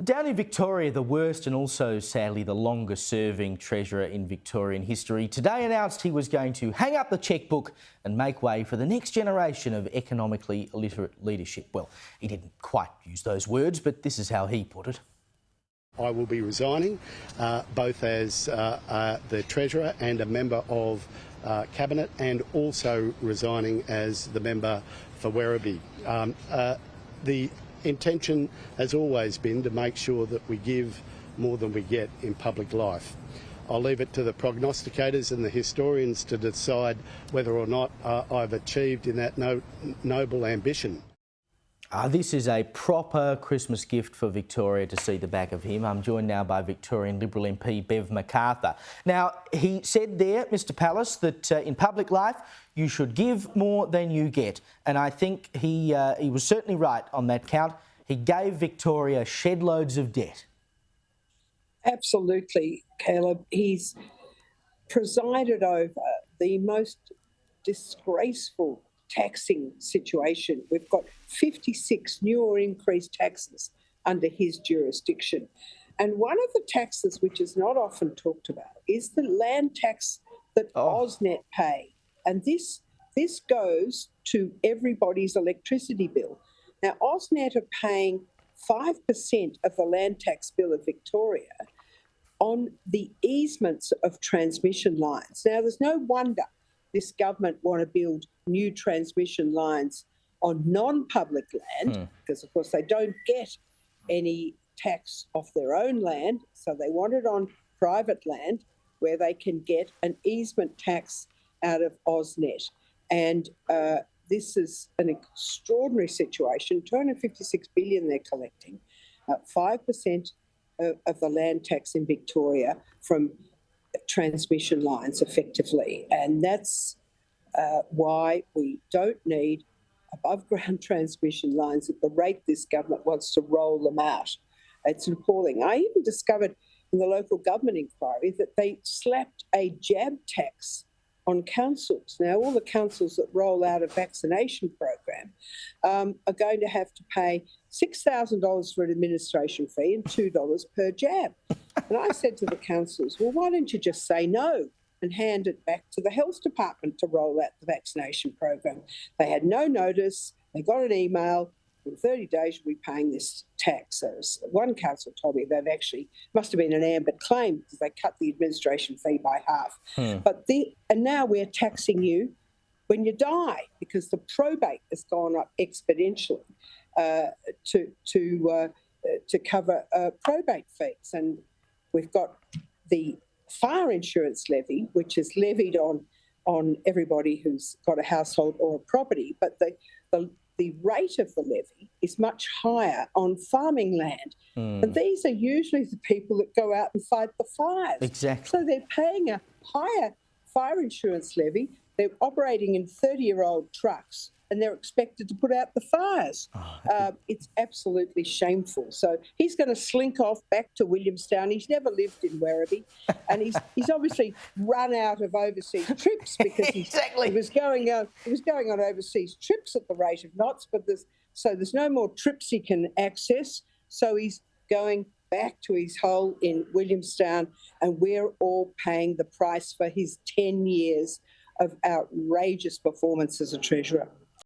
Down in Victoria, the worst and also, sadly, the longest-serving Treasurer in Victorian history today announced he was going to hang up the chequebook and make way for the next generation of economically illiterate leadership. Well, he didn't quite use those words, but this is how he put it. I will be resigning, both as the Treasurer and a member of Cabinet, and also resigning as the member for Werribee. The intention has always been to make sure that we give more than we get in public life. I'll leave it to the prognosticators and the historians to decide whether or not I've achieved in that noble ambition. This is a proper Christmas gift for Victoria to see the back of him. I'm joined now by Victorian Liberal MP Bev McArthur. Now, he said there, Mr Palace, that in public life you should give more than you get. And I think he was certainly right on that count. He gave Victoria shed loads of debt. Absolutely, Caleb. He's presided over the most disgraceful taxing situation. We've got 56 new or increased taxes under his jurisdiction. And one of the taxes which is not often talked about is the land tax that AusNet pay. And this goes to everybody's electricity bill. Now, AusNet are paying 5% of the land tax bill of Victoria on the easements of transmission lines. Now, there's no wonder this government want to build new transmission lines on non-public land, because, of course, they don't get any tax off their own land, so they want it on private land where they can get an easement tax out of AusNet. And this is an extraordinary situation. 256 billion they're collecting, 5% of the land tax in Victoria from transmission lines effectively. And that's why we don't need above-ground transmission lines at the rate this government wants to roll them out. It's appalling. I even discovered in the local government inquiry that they slapped a jab tax on councils. Now, all the councils that roll out a vaccination program are going to have to pay $6,000 for an administration fee and $2 per jab. And I said to the councils, well, why don't you just say no and hand it back to the health department to roll out the vaccination program? They had no notice. They got an email. In 30 days, you'll be paying this tax. So one council told me they've actually, must have been an ambit claim because they cut the administration fee by half. And now we're taxing you when you die because the probate has gone up exponentially to cover probate fees. And we've got the fire insurance levy, which is levied on everybody who's got a household or a property, but the rate of the levy is much higher on farming land. And these are usually the people that go out and fight the fires. Exactly. So they're paying a higher fire insurance levy. They're operating in 30-year-old trucks and they're expected to put out the fires. It's absolutely shameful. So he's going to slink off back to Williamstown. He's never lived in Werribee, and he's obviously run out of overseas trips because he was going on overseas trips at the rate of knots. But there's no more trips he can access. So he's going back to his hole in Williamstown, and we're all paying the price for his 10 years of outrageous performance as a Treasurer.